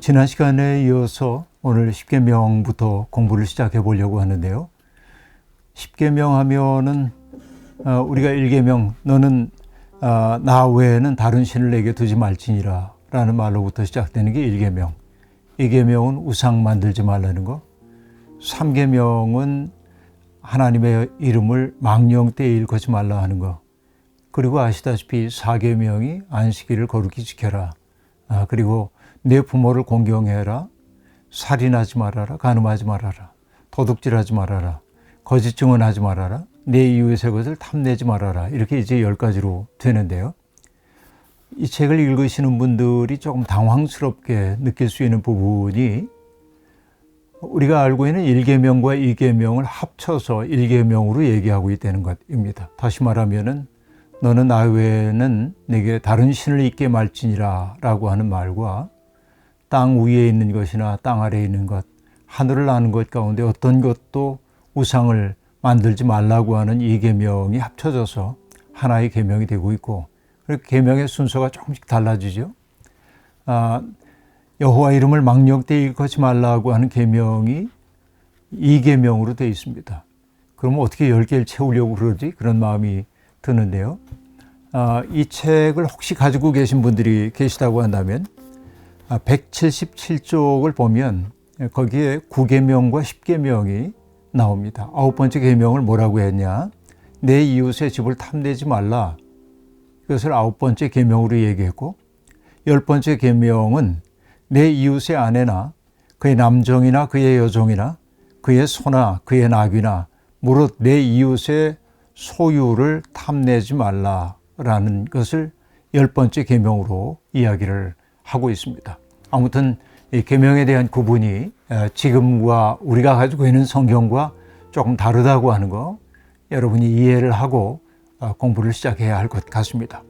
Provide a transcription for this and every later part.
지난 시간에 이어서 오늘 십계명부터 공부를 시작해 보려고 하는데요. 십계명 하면은 우리가 일계명 너는 나 외에는 다른 신을 내게 두지 말지니라 라는 말로부터 시작되는 게 일계명. 이계명은 우상 만들지 말라는 거. 삼계명은 하나님의 이름을 망령되이 일컫지 말라 하는 거. 그리고 아시다시피 사계명이 안식일을 거룩히 지켜라. 그리고 내 부모를 공경해라. 살인하지 말아라. 간음하지 말아라. 도둑질하지 말아라. 거짓 증언하지 말아라. 내 이웃의 것을 탐내지 말아라. 이렇게 이제 10가지로 되는데요. 이 책을 읽으시는 분들이 조금 당황스럽게 느낄 수 있는 부분이 우리가 알고 있는 1계명과 2계명을 합쳐서 1계명으로 얘기하고 있다는 것입니다. 다시 말하면은 너는 나 외에는 내게 다른 신을 있게 말지니라 라고 하는 말과 땅 위에 있는 것이나 땅 아래에 있는 것, 하늘을 나는 것 가운데 어떤 것도 우상을 만들지 말라고 하는 이 계명이 합쳐져서 하나의 계명이 되고 있고, 그리고 계명의 순서가 조금씩 달라지죠. 여호와 이름을 망령되이 일컫지 말라고 하는 계명이 이 계명으로 되어 있습니다. 그러면 어떻게 10개를 채우려고 그러지? 그런 마음이 드는데요. 이 책을 혹시 가지고 계신 분들이 계시다고 한다면 177쪽을 보면 거기에 9계명과 10계명이 나옵니다. 9번째 계명을 뭐라고 했냐? 내 이웃의 집을 탐내지 말라. 이것을 9번째 계명으로 얘기했고, 10번째 계명은 내 이웃의 아내나 그의 남종이나 그의 여종이나 그의 소나 그의 나귀나 무릇 내 이웃의 소유를 탐내지 말라라는 것을 10번째 계명으로 이야기를 하고 있습니다. 아무튼 이 계명에 대한 구분이 지금과 우리가 가지고 있는 성경과 조금 다르다고 하는 거 여러분이 이해를 하고 공부를 시작해야 할 것 같습니다.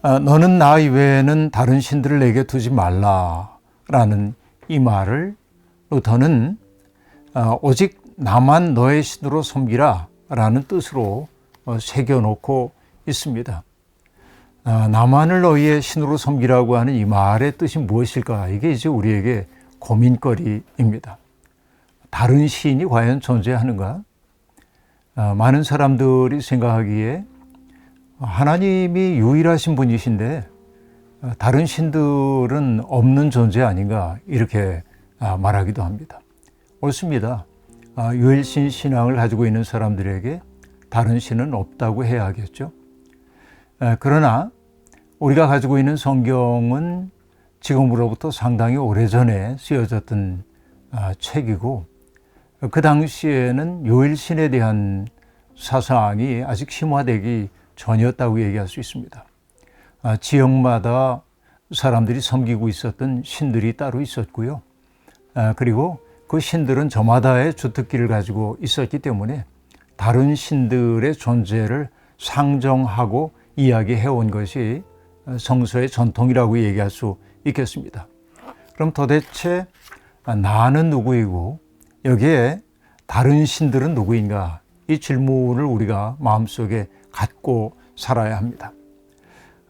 너는 나 이외에는 다른 신들을 내게 두지 말라라는 이 말을 루터는 오직 나만 너의 신으로 섬기라 라는 뜻으로 새겨놓고 있습니다. 나만을 너희의 신으로 섬기라고 하는 이 말의 뜻이 무엇일까? 이게 이제 우리에게 고민거리입니다. 다른 신이 과연 존재하는가? 많은 사람들이 생각하기에 하나님이 유일하신 분이신데 다른 신들은 없는 존재 아닌가? 이렇게 말하기도 합니다. 옳습니다. 유일신 신앙을 가지고 있는 사람들에게 다른 신은 없다고 해야 하겠죠. 그러나 우리가 가지고 있는 성경은 지금으로부터 상당히 오래전에 쓰여졌던 책이고, 그 당시에는 유일신에 대한 사상이 아직 심화되기 전이었다고 얘기할 수 있습니다. 지역마다 사람들이 섬기고 있었던 신들이 따로 있었고요. 그리고 그 신들은 저마다의 주특기를 가지고 있었기 때문에 다른 신들의 존재를 상정하고 이야기해온 것이 성서의 전통이라고 얘기할 수 있겠습니다. 그럼 도대체 나는 누구이고 여기에 다른 신들은 누구인가? 이 질문을 우리가 마음속에 갖고 살아야 합니다.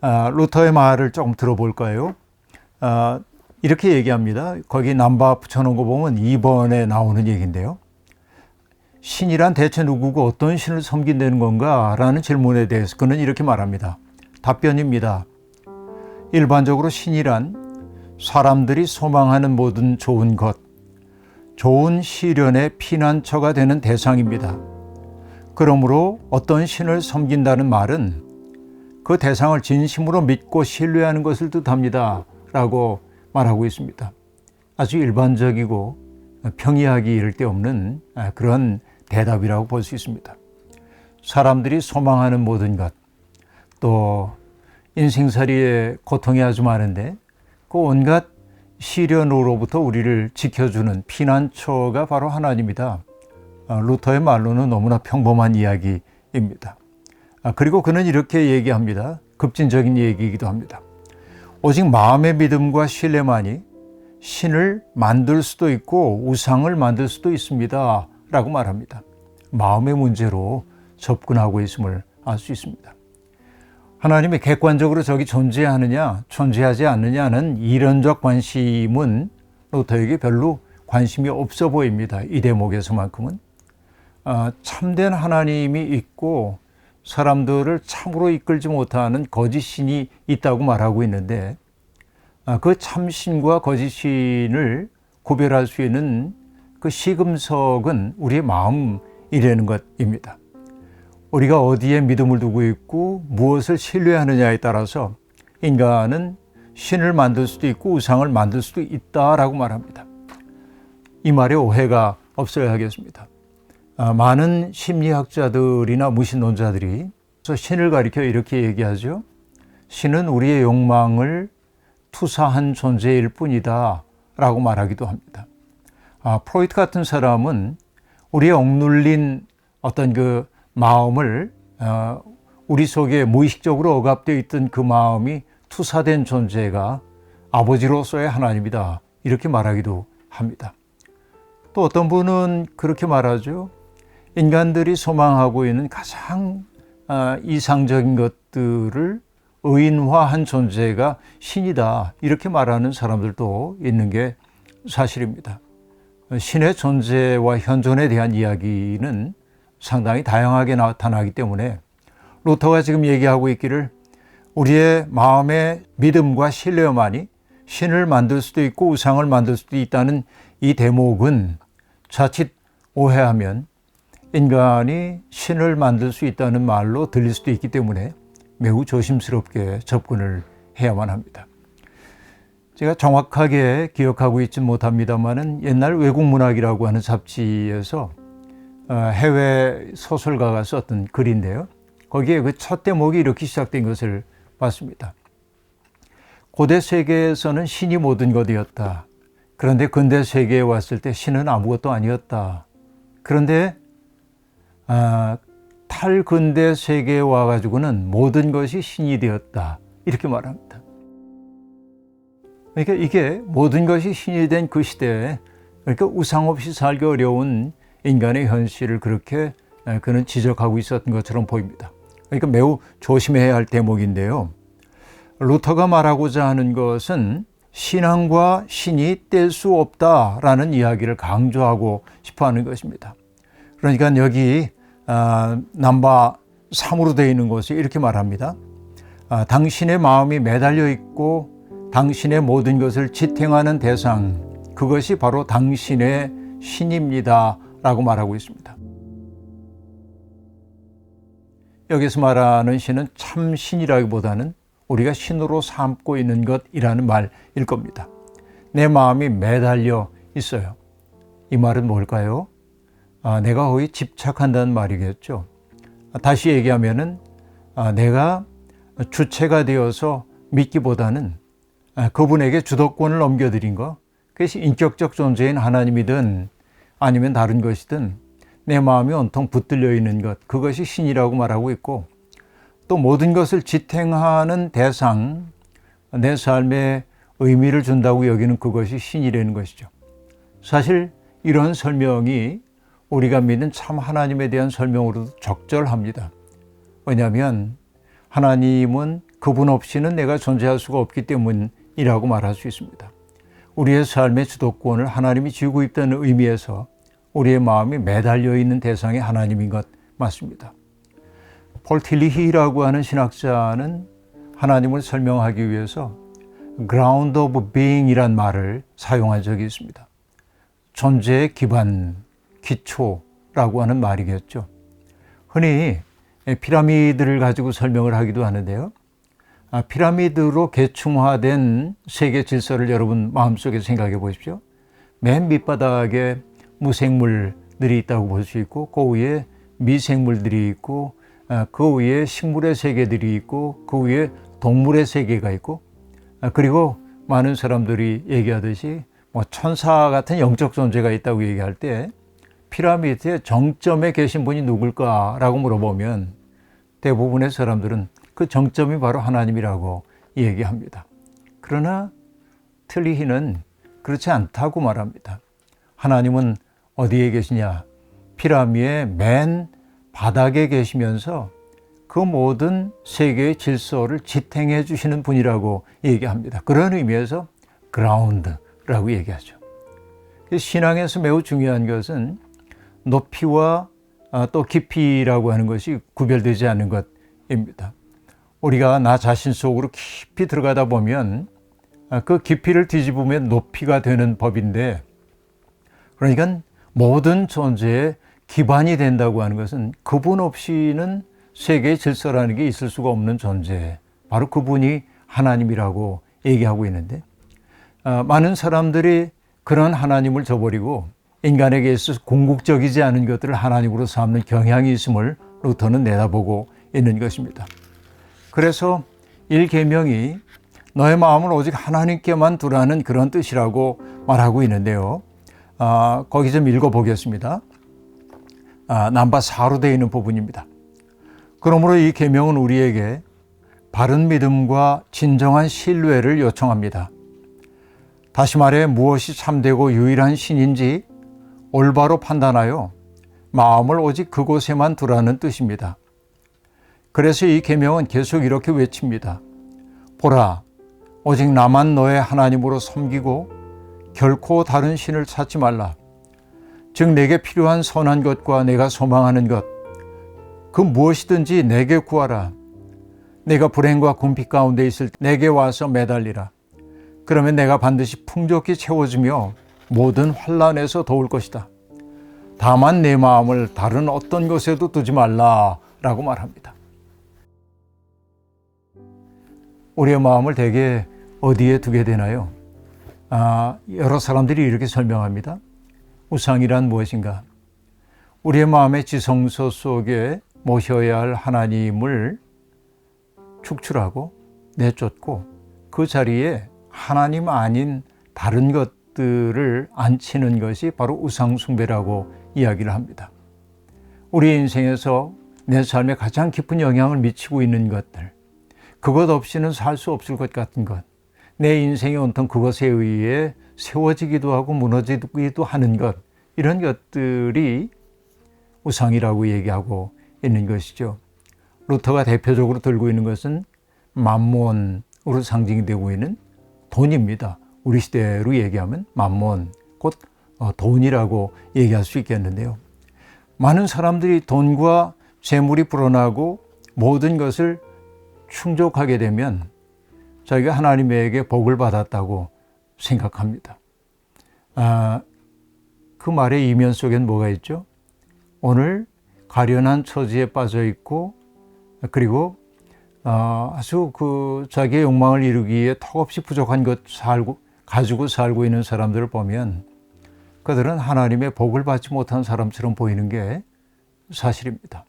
루터의 말을 조금 들어볼까요? 이렇게 얘기합니다. 거기 남바 붙여놓은 거 보면 2번에 나오는 얘기인데요. 신이란 대체 누구고 어떤 신을 섬긴다는 건가? 라는 질문에 대해서 그는 이렇게 말합니다. 답변입니다. 일반적으로 신이란 사람들이 소망하는 모든 좋은 것, 좋은 시련의 피난처가 되는 대상입니다. 그러므로 어떤 신을 섬긴다는 말은 그 대상을 진심으로 믿고 신뢰하는 것을 뜻합니다. 라고 말하고 있습니다. 아주 일반적이고 평이하기 이를 데 없는 그런 대답이라고 볼 수 있습니다. 사람들이 소망하는 모든 것, 또 인생살이의 고통이 아주 많은데 그 온갖 시련으로부터 우리를 지켜주는 피난처가 바로 하나님이다. 루터의 말로는 너무나 평범한 이야기입니다. 그리고 그는 이렇게 얘기합니다. 급진적인 얘기이기도 합니다. 오직 마음의 믿음과 신뢰만이 신을 만들 수도 있고 우상을 만들 수도 있습니다. 라고 말합니다. 마음의 문제로 접근하고 있음을 알 수 있습니다. 하나님이 객관적으로 저기 존재하느냐 존재하지 않느냐는 이론적 관심은 루터에게 별로 관심이 없어 보입니다. 이 대목에서만큼은. 참된 하나님이 있고 사람들을 참으로 이끌지 못하는 거짓 신이 있다고 말하고 있는데, 그 참신과 거짓 신을 구별할 수 있는 그 시금석은 우리의 마음이라는 것입니다. 우리가 어디에 믿음을 두고 있고 무엇을 신뢰하느냐에 따라서 인간은 신을 만들 수도 있고 우상을 만들 수도 있다라고 말합니다. 이 말에 오해가 없어야 하겠습니다. 많은 심리학자들이나 무신론자들이 신을 가리켜 이렇게 얘기하죠. 신은 우리의 욕망을 투사한 존재일 뿐이다 라고 말하기도 합니다. 프로이트 같은 사람은 우리의 억눌린 어떤 그 마음을 우리 속에 무의식적으로 억압되어 있던 그 마음이 투사된 존재가 아버지로서의 하나님이다 이렇게 말하기도 합니다. 또 어떤 분은 그렇게 말하죠. 인간들이 소망하고 있는 가장 이상적인 것들을 의인화한 존재가 신이다 이렇게 말하는 사람들도 있는 게 사실입니다. 신의 존재와 현존에 대한 이야기는 상당히 다양하게 나타나기 때문에 루터가 지금 얘기하고 있기를 우리의 마음의 믿음과 신뢰만이 신을 만들 수도 있고 우상을 만들 수도 있다는 이 대목은 자칫 오해하면 인간이 신을 만들 수 있다는 말로 들릴 수도 있기 때문에 매우 조심스럽게 접근을 해야만 합니다. 제가 정확하게 기억하고 있지 못합니다만은 옛날 외국문학이라고 하는 잡지에서 해외 소설가가 썼던 글인데요. 거기에 그 첫 대목이 이렇게 시작된 것을 봤습니다. 고대 세계에서는 신이 모든 것이었다. 그런데 근대 세계에 왔을 때 신은 아무것도 아니었다. 그런데 탈근대 세계에 와가지고는 모든 것이 신이 되었다. 이렇게 말합니다. 그러니까 이게 모든 것이 신이 된 그 시대에, 그러니까 우상 없이 살기 어려운 인간의 현실을 그렇게 그는 지적하고 있었던 것처럼 보입니다. 그러니까 매우 조심해야 할 대목인데요. 루터가 말하고자 하는 것은 신앙과 신이 뗄 수 없다라는 이야기를 강조하고 싶어 하는 것입니다. 그러니까 여기 넘버 3으로 되어 있는 것이 이렇게 말합니다. 당신의 마음이 매달려 있고 당신의 모든 것을 지탱하는 대상, 그것이 바로 당신의 신입니다 라고 말하고 있습니다. 여기서 말하는 신은 참 신이라기보다는 우리가 신으로 삼고 있는 것이라는 말일 겁니다. 내 마음이 매달려 있어요. 이 말은 뭘까요? 내가 거의 집착한다는 말이겠죠. 다시 얘기하면은 내가 주체가 되어서 믿기보다는 그분에게 주도권을 넘겨드린 것, 그것이 인격적 존재인 하나님이든 아니면 다른 것이든 내 마음이 온통 붙들려 있는 것, 그것이 신이라고 말하고 있고, 또 모든 것을 지탱하는 대상, 내 삶에 의미를 준다고 여기는 그것이 신이라는 것이죠. 사실 이런 설명이 우리가 믿는 참 하나님에 대한 설명으로도 적절합니다. 왜냐하면 하나님은 그분 없이는 내가 존재할 수가 없기 때문이라고 말할 수 있습니다. 우리의 삶의 주도권을 하나님이 쥐고 있다는 의미에서 우리의 마음이 매달려 있는 대상이 하나님인 것 맞습니다. 폴 틸리히라고 하는 신학자는 하나님을 설명하기 위해서 ground of being 이란 말을 사용한 적이 있습니다. 존재의 기반, 기초라고 하는 말이겠죠. 흔히 피라미드를 가지고 설명을 하기도 하는데요. 피라미드로 계층화된 세계 질서를 여러분 마음속에 생각해 보십시오. 맨 밑바닥에 무생물들이 있다고 볼 수 있고, 그 위에 미생물들이 있고, 그 위에 식물의 세계들이 있고, 그 위에 동물의 세계가 있고, 그리고 많은 사람들이 얘기하듯이 천사 같은 영적 존재가 있다고 얘기할 때 피라미드의 정점에 계신 분이 누굴까라고 물어보면 대부분의 사람들은 그 정점이 바로 하나님이라고 얘기합니다. 그러나 틸리히는 그렇지 않다고 말합니다. 하나님은 어디에 계시냐? 피라미드의 맨 바닥에 계시면서 그 모든 세계의 질서를 지탱해 주시는 분이라고 얘기합니다. 그런 의미에서 그라운드라고 얘기하죠. 신앙에서 매우 중요한 것은 높이와 또 깊이라고 하는 것이 구별되지 않는 것입니다. 우리가 나 자신 속으로 깊이 들어가다 보면 그 깊이를 뒤집으면 높이가 되는 법인데, 그러니까 모든 존재의 기반이 된다고 하는 것은 그분 없이는 세계의 질서라는 게 있을 수가 없는 존재, 바로 그분이 하나님이라고 얘기하고 있는데, 많은 사람들이 그런 하나님을 저버리고 인간에게 있어서 궁극적이지 않은 것들을 하나님으로 삼는 경향이 있음을 루터는 내다보고 있는 것입니다. 그래서 1계명이 너의 마음을 오직 하나님께만 두라는 그런 뜻이라고 말하고 있는데요. 거기 좀 읽어보겠습니다. 넘버 4로 되어 있는 부분입니다. 그러므로 이 계명은 우리에게 바른 믿음과 진정한 신뢰를 요청합니다. 다시 말해 무엇이 참되고 유일한 신인지 올바로 판단하여 마음을 오직 그곳에만 두라는 뜻입니다. 그래서 이 계명은 계속 이렇게 외칩니다. 보라, 오직 나만 너의 하나님으로 섬기고 결코 다른 신을 찾지 말라. 즉 내게 필요한 선한 것과 내가 소망하는 것, 그 무엇이든지 내게 구하라. 내가 불행과 궁핍 가운데 있을 때 내게 와서 매달리라. 그러면 내가 반드시 풍족히 채워주며 모든 환난에서 도울 것이다. 다만 내 마음을 다른 어떤 곳에도 두지 말라라고 말합니다. 우리의 마음을 대개 어디에 두게 되나요? 여러 사람들이 이렇게 설명합니다. 우상이란 무엇인가? 우리의 마음의 지성소 속에 모셔야 할 하나님을 축출하고 내쫓고 그 자리에 하나님 아닌 다른 것들을 앉히는 것이 바로 우상숭배라고 이야기를 합니다. 우리 인생에서 내 삶에 가장 깊은 영향을 미치고 있는 것들, 그것 없이는 살 수 없을 것 같은 것, 내 인생이 온통 그것에 의해 세워지기도 하고 무너지기도 하는 것, 이런 것들이 우상이라고 얘기하고 있는 것이죠. 루터가 대표적으로 들고 있는 것은 만몬으로 상징이 되고 있는 돈입니다. 우리 시대로 얘기하면 만몬, 곧 돈이라고 얘기할 수 있겠는데요. 많은 사람들이 돈과 재물이 불어나고 모든 것을 충족하게 되면 자기가 하나님에게 복을 받았다고 생각합니다. 그 말의 이면 속엔 뭐가 있죠? 오늘 가련한 처지에 빠져 있고, 그리고 아주 자기의 욕망을 이루기에 턱없이 부족한 것 가지고 살고 있는 사람들을 보면 그들은 하나님의 복을 받지 못한 사람처럼 보이는 게 사실입니다.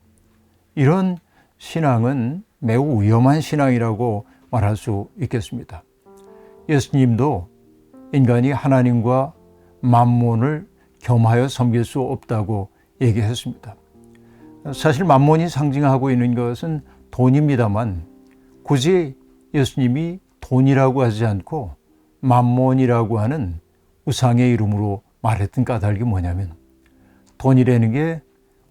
이런 신앙은 매우 위험한 신앙이라고 말할 수 있겠습니다. 예수님도 인간이 하나님과 만몬을 겸하여 섬길 수 없다고 얘기했습니다. 사실 만몬이 상징하고 있는 것은 돈입니다만 굳이 예수님이 돈이라고 하지 않고 만몬이라고 하는 우상의 이름으로 말했던 까닭이 뭐냐면 돈이라는 게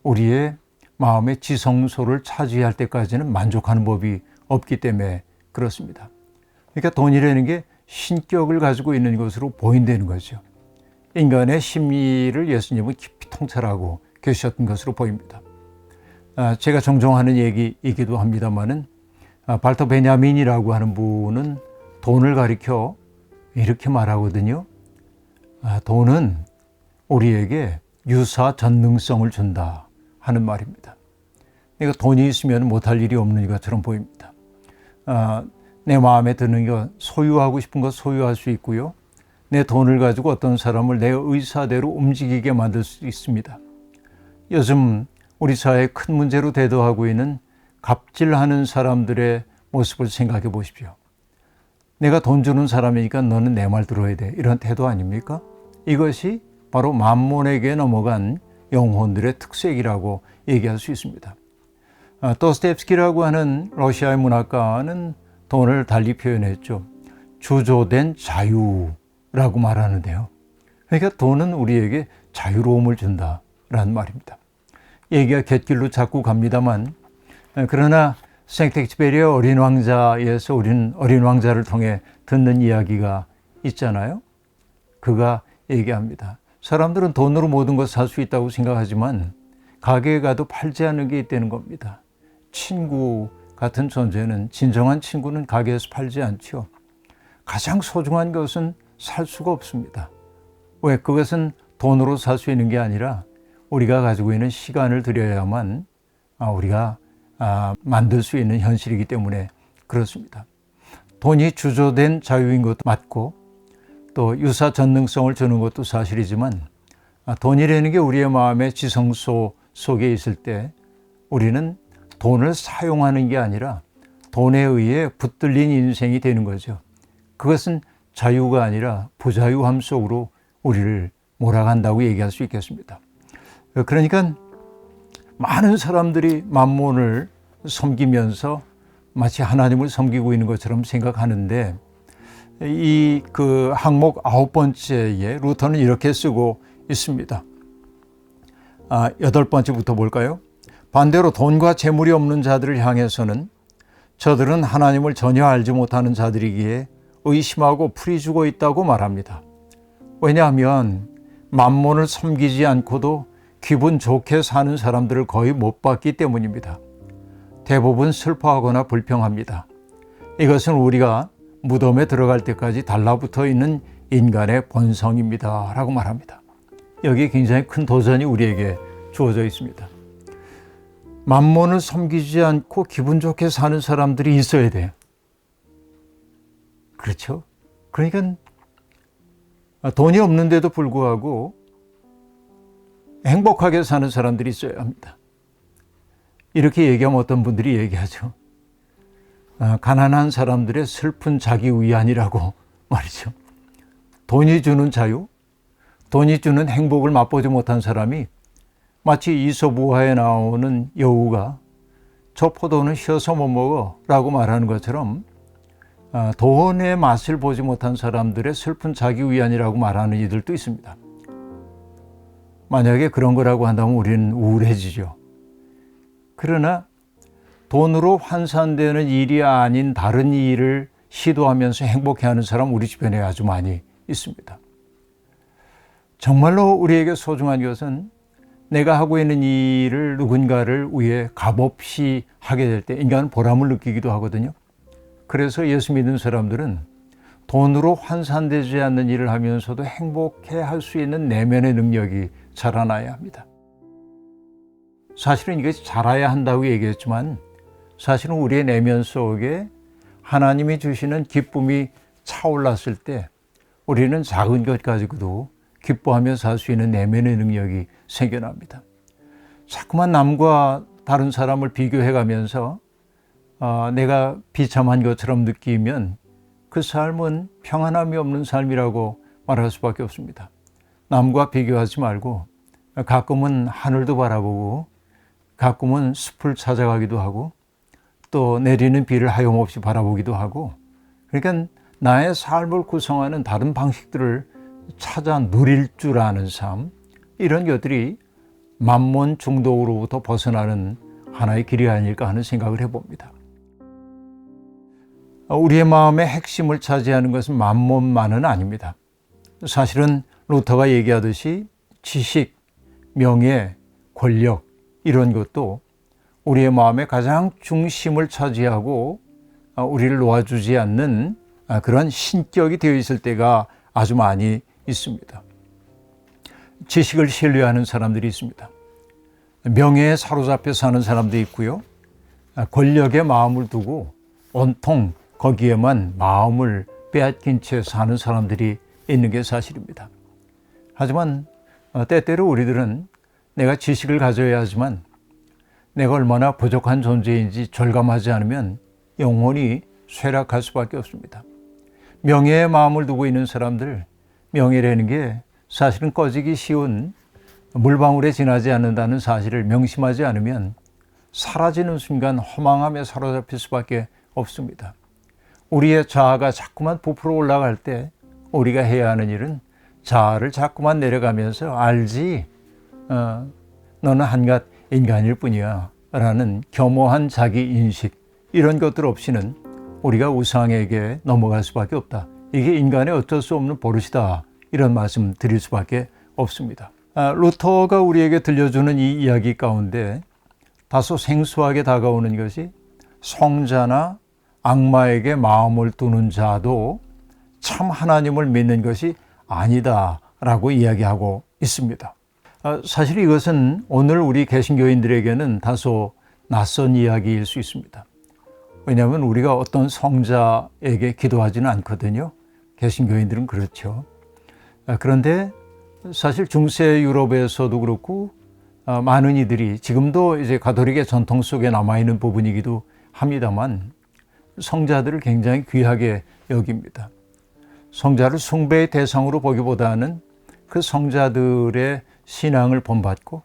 우리의 마음의 지성소를 차지할 때까지는 만족하는 법이 없기 때문에 그렇습니다. 그러니까 돈이라는 게 신격을 가지고 있는 것으로 보인다는 거죠. 인간의 심리를 예수님은 깊이 통찰하고 계셨던 것으로 보입니다. 제가 종종 하는 얘기이기도 합니다만은 발터 베냐민이라고 하는 분은 돈을 가리켜 이렇게 말하거든요. 돈은 우리에게 유사 전능성을 준다 하는 말입니다. 내가 돈이 있으면 못할 일이 없는 것처럼 보입니다. 내 마음에 드는 것, 소유하고 싶은 것 소유할 수 있고요. 내 돈을 가지고 어떤 사람을 내 의사대로 움직이게 만들 수 있습니다. 요즘 우리 사회의 큰 문제로 대두하고 있는 갑질하는 사람들의 모습을 생각해 보십시오. 내가 돈 주는 사람이니까 너는 내 말 들어야 돼. 이런 태도 아닙니까? 이것이 바로 만몬에게 넘어간 영혼들의 특색이라고 얘기할 수 있습니다. 도스토옙스키라고 하는 러시아의 문학가는 돈을 달리 표현했죠. 주조된 자유라고 말하는데요. 그러니까 돈은 우리에게 자유로움을 준다라는 말입니다. 얘기가 갯길로 자꾸 갑니다만 그러나 생텍쥐페리의 어린 왕자에서 우리는 어린 왕자를 통해 듣는 이야기가 있잖아요. 그가 얘기합니다. 사람들은 돈으로 모든 것을 살 수 있다고 생각하지만 가게에 가도 팔지 않는 게 있다는 겁니다. 친구 같은 존재는, 진정한 친구는 가게에서 팔지 않죠. 가장 소중한 것은 살 수가 없습니다. 왜? 그것은 돈으로 살 수 있는 게 아니라 우리가 가지고 있는 시간을 들여야만 우리가 만들 수 있는 현실이기 때문에 그렇습니다. 돈이 주조된 자유인 것도 맞고 또 유사 전능성을 주는 것도 사실이지만 돈이라는 게 우리의 마음의 지성소 속에 있을 때 우리는 돈을 사용하는 게 아니라 돈에 의해 붙들린 인생이 되는 거죠. 그것은 자유가 아니라 부자유함 속으로 우리를 몰아간다고 얘기할 수 있겠습니다. 그러니까 많은 사람들이 만몬을 섬기면서 마치 하나님을 섬기고 있는 것처럼 생각하는데 이 항목 9번째에 루터는 이렇게 쓰고 있습니다. 8번째부터 볼까요? 반대로 돈과 재물이 없는 자들을 향해서는 저들은 하나님을 전혀 알지 못하는 자들이기에 의심하고 풀이 죽어 있다고 말합니다. 왜냐하면 만몬을 섬기지 않고도 기분 좋게 사는 사람들을 거의 못 봤기 때문입니다. 대부분 슬퍼하거나 불평합니다. 이것은 우리가 무덤에 들어갈 때까지 달라붙어 있는 인간의 본성입니다. 라고 말합니다. 여기에 굉장히 큰 도전이 우리에게 주어져 있습니다. 만몬을 섬기지 않고 기분 좋게 사는 사람들이 있어야 돼요. 그렇죠? 그러니까 돈이 없는데도 불구하고 행복하게 사는 사람들이 있어야 합니다. 이렇게 얘기하면 어떤 분들이 얘기하죠. 가난한 사람들의 슬픈 자기위안이라고 말이죠. 돈이 주는 자유, 돈이 주는 행복을 맛보지 못한 사람이 마치 이솝우화에 나오는 여우가 저 포도는 쉬어서 못 먹어 라고 말하는 것처럼 돈의 맛을 보지 못한 사람들의 슬픈 자기위안이라고 말하는 이들도 있습니다. 만약에 그런 거라고 한다면 우리는 우울해지죠. 그러나 돈으로 환산되는 일이 아닌 다른 일을 시도하면서 행복해하는 사람 우리 주변에 아주 많이 있습니다. 정말로 우리에게 소중한 것은 내가 하고 있는 일을 누군가를 위해 값없이 하게 될 때 인간은 보람을 느끼기도 하거든요. 그래서 예수 믿는 사람들은 돈으로 환산되지 않는 일을 하면서도 행복해 할 수 있는 내면의 능력이 자라나야 합니다. 사실은 이게 자라야 한다고 얘기했지만 사실은 우리의 내면 속에 하나님이 주시는 기쁨이 차올랐을 때 우리는 작은 것 가지고도 기뻐하며 살 수 있는 내면의 능력이 생겨납니다. 자꾸만 남과 다른 사람을 비교해 가면서 내가 비참한 것처럼 느끼면 그 삶은 평안함이 없는 삶이라고 말할 수밖에 없습니다. 남과 비교하지 말고 가끔은 하늘도 바라보고 가끔은 숲을 찾아가기도 하고 또 내리는 비를 하염없이 바라보기도 하고 그러니까 나의 삶을 구성하는 다른 방식들을 찾아 누릴 줄 아는 삶, 이런 것들이 만몬 중독으로부터 벗어나는 하나의 길이 아닐까 하는 생각을 해봅니다. 우리의 마음의 핵심을 차지하는 것은 만몬만은 아닙니다. 사실은 루터가 얘기하듯이 지식, 명예, 권력 이런 것도 우리의 마음의 가장 중심을 차지하고 우리를 놓아주지 않는 그런 신격이 되어 있을 때가 아주 많이 있습니다. 지식을 신뢰하는 사람들이 있습니다. 명예에 사로잡혀 사는 사람도 있고요. 권력에 마음을 두고 온통 거기에만 마음을 빼앗긴 채 사는 사람들이 있는 게 사실입니다. 하지만 때때로 우리들은 내가 지식을 가져야 하지만 내가 얼마나 부족한 존재인지 절감하지 않으면 영원히 쇠락할 수밖에 없습니다. 명예에 마음을 두고 있는 사람들, 명예라는 게 사실은 꺼지기 쉬운 물방울에 지나지 않는다는 사실을 명심하지 않으면 사라지는 순간 허망함에 사로잡힐 수밖에 없습니다. 우리의 자아가 자꾸만 부풀어 올라갈 때 우리가 해야 하는 일은 자아를 자꾸만 내려가면서 알지, 너는 한갓 인간일 뿐이야 라는 겸허한 자기인식, 이런 것들 없이는 우리가 우상에게 넘어갈 수밖에 없다. 이게 인간의 어쩔 수 없는 버릇이다. 이런 말씀 드릴 수밖에 없습니다. 루터가 우리에게 들려주는 이 이야기 가운데 다소 생소하게 다가오는 것이 성자나 악마에게 마음을 두는 자도 참 하나님을 믿는 것이 아니다라고 이야기하고 있습니다. 사실 이것은 오늘 우리 개신교인들에게는 다소 낯선 이야기일 수 있습니다. 왜냐하면 우리가 어떤 성자에게 기도하지는 않거든요. 개신교인들은 그렇죠. 그런데 사실 중세 유럽에서도 그렇고 많은 이들이 지금도 이제 가톨릭의 전통 속에 남아있는 부분이기도 합니다만 성자들을 굉장히 귀하게 여깁니다. 성자를 숭배의 대상으로 보기보다는 그 성자들의 신앙을 본받고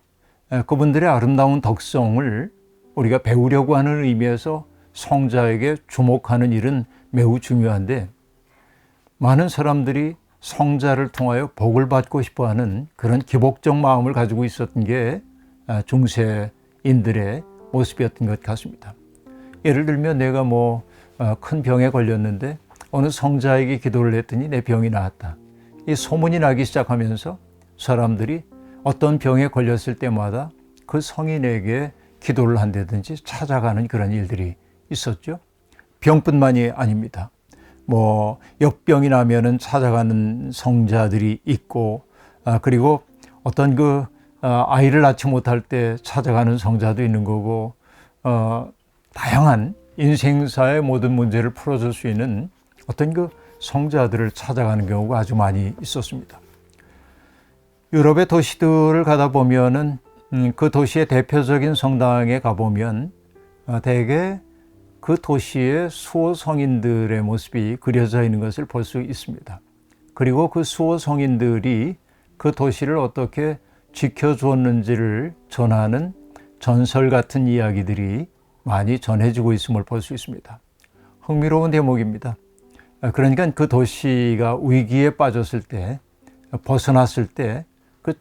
그분들의 아름다운 덕성을 우리가 배우려고 하는 의미에서 성자에게 주목하는 일은 매우 중요한데, 많은 사람들이 성자를 통하여 복을 받고 싶어하는 그런 기복적 마음을 가지고 있었던 게 중세인들의 모습이었던 것 같습니다. 예를 들면 내가 큰 병에 걸렸는데 어느 성자에게 기도를 했더니 내 병이 나았다. 이 소문이 나기 시작하면서 사람들이 어떤 병에 걸렸을 때마다 그 성인에게 기도를 한다든지 찾아가는 그런 일들이 있었죠. 병뿐만이 아닙니다. 역병이 나면은 찾아가는 성자들이 있고, 그리고 어떤 아이를 낳지 못할 때 찾아가는 성자도 있는 거고, 다양한 인생사의 모든 문제를 풀어줄 수 있는 어떤 성자들을 찾아가는 경우가 아주 많이 있었습니다. 유럽의 도시들을 가다 보면은 그 도시의 대표적인 성당에 가보면 대개 그 도시의 수호 성인들의 모습이 그려져 있는 것을 볼 수 있습니다. 그리고 그 수호 성인들이 그 도시를 어떻게 지켜주었는지를 전하는 전설 같은 이야기들이 많이 전해지고 있음을 볼 수 있습니다. 흥미로운 대목입니다. 그러니까 그 도시가 위기에 빠졌을 때, 벗어났을 때 그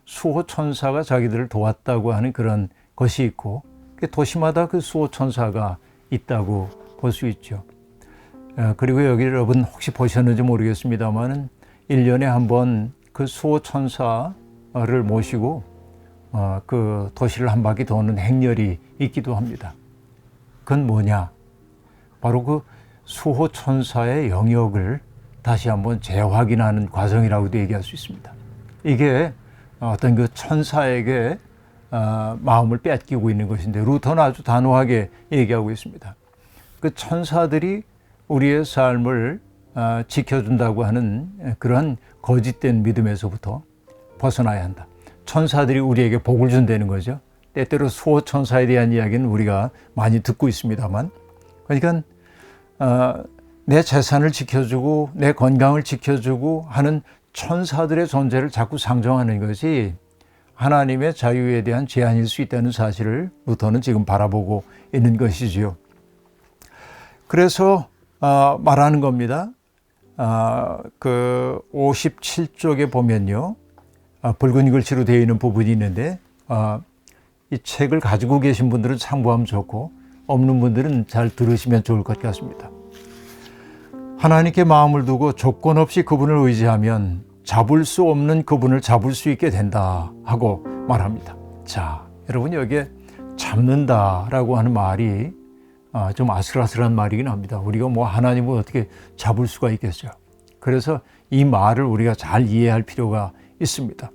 수호 천사가 자기들을 도왔다고 하는 그런 것이 있고, 도시마다 그 수호 천사가 있다고 볼 수 있죠. 그리고 여기 여러분 혹시 보셨는지 모르겠습니다만 1년에 한 번 그 수호 천사를 모시고 그 도시를 한 바퀴 도는 행렬이 있기도 합니다. 그건 뭐냐? 바로 그 수호 천사의 영역을 다시 한번 재확인하는 과정이라고도 얘기할 수 있습니다. 이게 어떤 그 천사에게 마음을 뺏기고 있는 것인데, 루터는 아주 단호하게 얘기하고 있습니다. 그 천사들이 우리의 삶을 지켜준다고 하는 그런 거짓된 믿음에서부터 벗어나야 한다. 천사들이 우리에게 복을 준다는 거죠. 때때로 수호 천사에 대한 이야기는 우리가 많이 듣고 있습니다만, 그러니까 내 재산을 지켜주고 내 건강을 지켜주고 하는 천사들의 존재를 자꾸 상정하는 것이 하나님의 자유에 대한 제한일 수 있다는 사실을 루터는 지금 바라보고 있는 것이지요. 그래서 말하는 겁니다. 그 57쪽에 보면요, 붉은 글씨로 되어 있는 부분이 있는데, 이 책을 가지고 계신 분들은 참고하면 좋고 없는 분들은 잘 들으시면 좋을 것 같습니다. 하나님께 마음을 두고 조건 없이 그분을 의지하면 잡을 수 없는 그분을 잡을 수 있게 된다 하고 말합니다. 자, 여러분 여기에 잡는다라고 하는 말이 좀 아슬아슬한 말이긴 합니다. 우리가 하나님을 어떻게 잡을 수가 있겠어요. 그래서 이 말을 우리가 잘 이해할 필요가 있습니다.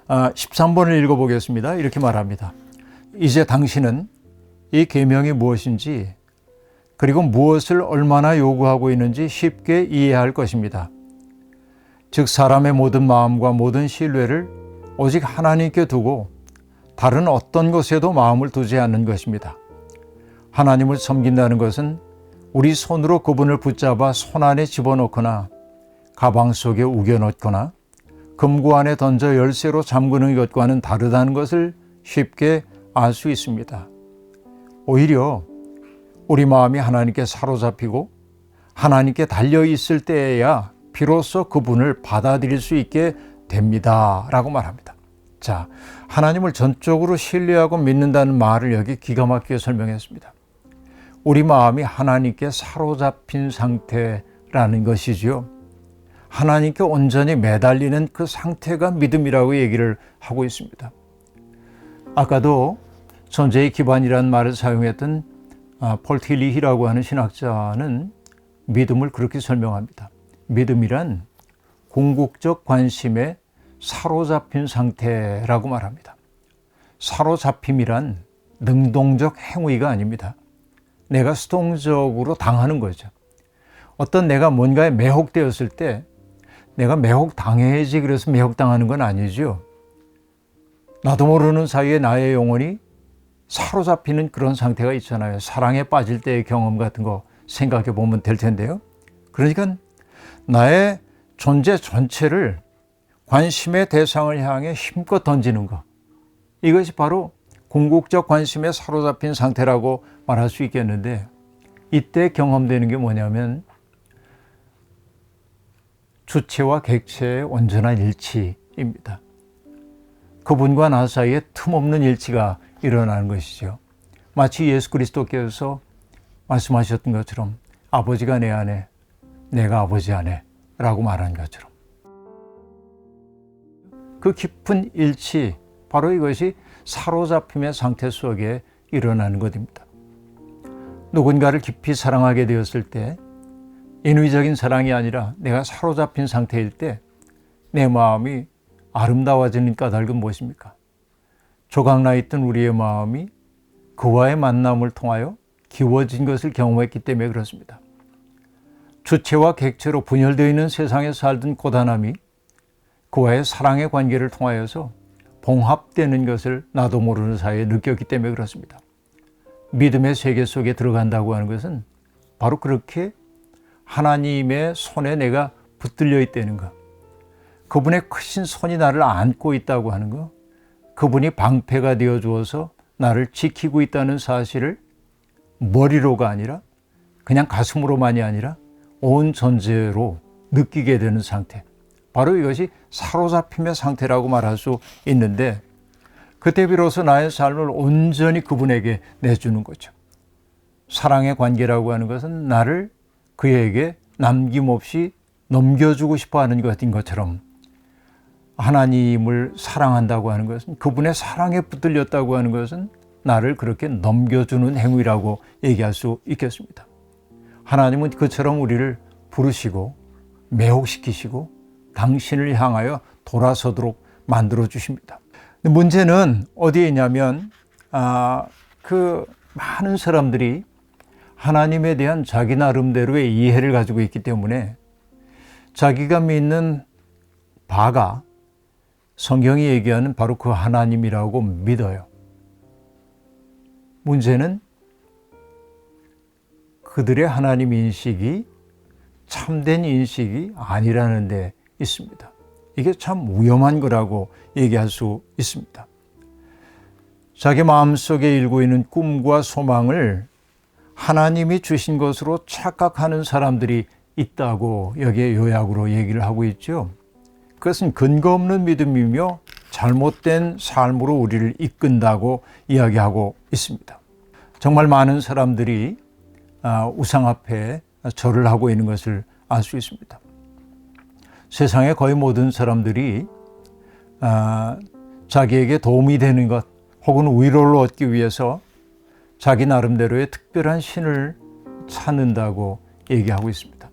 13번을 읽어보겠습니다. 이렇게 말합니다. 이제 당신은 이 계명이 무엇인지, 그리고 무엇을 얼마나 요구하고 있는지 쉽게 이해할 것입니다. 즉 사람의 모든 마음과 모든 신뢰를 오직 하나님께 두고 다른 어떤 것에도 마음을 두지 않는 것입니다. 하나님을 섬긴다는 것은 우리 손으로 그분을 붙잡아 손 안에 집어넣거나 가방 속에 우겨넣거나 금고 안에 던져 열쇠로 잠그는 것과는 다르다는 것을 쉽게 알 수 있습니다. 오히려 우리 마음이 하나님께 사로잡히고 하나님께 달려있을 때에야 비로소 그분을 받아들일 수 있게 됩니다 라고 말합니다. 자, 하나님을 전적으로 신뢰하고 믿는다는 말을 여기 기가 막히게 설명했습니다. 우리 마음이 하나님께 사로잡힌 상태라는 것이지요. 하나님께 온전히 매달리는 그 상태가 믿음이라고 얘기를 하고 있습니다. 아까도 존재의 기반이라는 말을 사용했던 폴 틸리히라고 하는 신학자는 믿음을 그렇게 설명합니다. 믿음이란 궁극적 관심에 사로잡힌 상태라고 말합니다. 사로잡힘이란 능동적 행위가 아닙니다. 내가 수동적으로 당하는 거죠. 어떤 내가 뭔가에 매혹되었을 때 내가 매혹당해야지 그래서 매혹당하는 건 아니죠. 나도 모르는 사이에 나의 영혼이 사로잡히는 그런 상태가 있잖아요. 사랑에 빠질 때의 경험 같은 거 생각해 보면 될 텐데요. 그러니까 나의 존재 전체를 관심의 대상을 향해 힘껏 던지는 것. 이것이 바로 궁극적 관심에 사로잡힌 상태라고 말할 수 있겠는데, 이때 경험되는 게 뭐냐면 주체와 객체의 온전한 일치입니다. 그분과 나 사이에 틈없는 일치가 일어나는 것이죠. 마치 예수 그리스도께서 말씀하셨던 것처럼 아버지가 내 안에, 내가 아버지 안에 라고 말한 것처럼 그 깊은 일치, 바로 이것이 사로잡힘의 상태 속에 일어나는 것입니다. 누군가를 깊이 사랑하게 되었을 때 인위적인 사랑이 아니라 내가 사로잡힌 상태일 때 내 마음이 아름다워지는 까닭은 무엇입니까? 조각나 있던 우리의 마음이 그와의 만남을 통하여 기워진 것을 경험했기 때문에 그렇습니다. 주체와 객체로 분열되어 있는 세상에 살던 고단함이 그와의 사랑의 관계를 통하여서 봉합되는 것을 나도 모르는 사이에 느꼈기 때문에 그렇습니다. 믿음의 세계 속에 들어간다고 하는 것은 바로 그렇게 하나님의 손에 내가 붙들려 있다는 것, 그분의 크신 손이 나를 안고 있다고 하는 것, 그분이 방패가 되어 주어서 나를 지키고 있다는 사실을 머리로가 아니라 그냥 가슴으로만이 아니라 온 전제로 느끼게 되는 상태, 바로 이것이 사로잡힘의 상태라고 말할 수 있는데, 그때 비로소 나의 삶을 온전히 그분에게 내주는 거죠. 사랑의 관계라고 하는 것은 나를 그에게 남김없이 넘겨주고 싶어 하는 것인 것처럼, 하나님을 사랑한다고 하는 것은, 그분의 사랑에 붙들렸다고 하는 것은 나를 그렇게 넘겨주는 행위라고 얘기할 수 있겠습니다. 하나님은 그처럼 우리를 부르시고 매혹시키시고 당신을 향하여 돌아서도록 만들어 주십니다. 문제는 어디에 있냐면 그 많은 사람들이 하나님에 대한 자기 나름대로의 이해를 가지고 있기 때문에 자기가 믿는 바가 성경이 얘기하는 바로 그 하나님이라고 믿어요. 문제는 그들의 하나님 인식이 참된 인식이 아니라는 데 있습니다. 이게 참 위험한 거라고 얘기할 수 있습니다. 자기 마음속에 일고 있는 꿈과 소망을 하나님이 주신 것으로 착각하는 사람들이 있다고 여기에 요약으로 얘기를 하고 있죠. 그것은 근거 없는 믿음이며 잘못된 삶으로 우리를 이끈다고 이야기하고 있습니다. 정말 많은 사람들이 우상 앞에 절을 하고 있는 것을 알 수 있습니다. 세상의 거의 모든 사람들이 자기에게 도움이 되는 것 혹은 위로를 얻기 위해서 자기 나름대로의 특별한 신을 찾는다고 얘기하고 있습니다.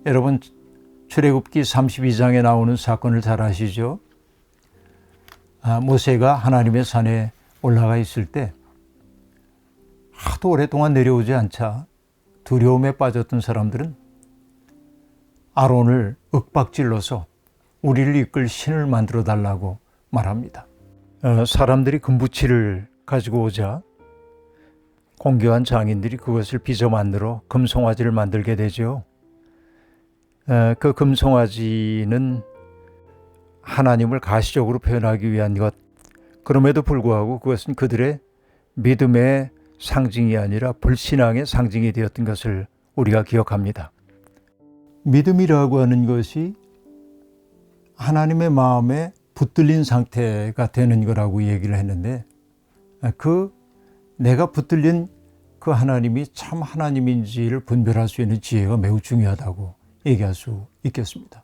여러분, 출애굽기 32장에 나오는 사건을 잘 아시죠? 모세가 하나님의 산에 올라가 있을 때 하도 오랫동안 내려오지 않자 두려움에 빠졌던 사람들은 아론을 윽박질러서 우리를 이끌 신을 만들어 달라고 말합니다. 사람들이 금붙이를 가지고 오자 공교한 장인들이 그것을 빚어 만들어 금송아지를 만들게 되죠. 그 금송아지는 하나님을 가시적으로 표현하기 위한 것, 그럼에도 불구하고 그것은 그들의 믿음의 상징이 아니라 불신앙의 상징이 되었던 것을 우리가 기억합니다. 믿음이라고 하는 것이 하나님의 마음에 붙들린 상태가 되는 거라고 얘기를 했는데 내가 붙들린 그 하나님이 참 하나님인지를 분별할 수 있는 지혜가 매우 중요하다고 얘기할 수 있겠습니다.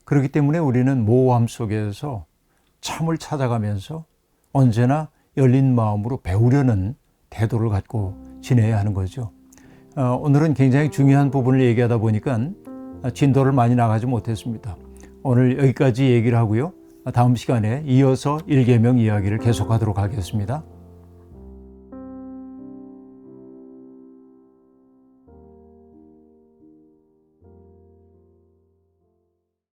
그렇기 때문에 우리는 모호함 속에서 참을 찾아가면서 언제나 열린 마음으로 배우려는 태도를 갖고 지내야 하는 거죠. 오늘은 굉장히 중요한 부분을 얘기하다 보니까 진도를 많이 나가지 못했습니다. 오늘 여기까지 얘기를 하고요. 다음 시간에 이어서 1계명 이야기를 계속하도록 하겠습니다.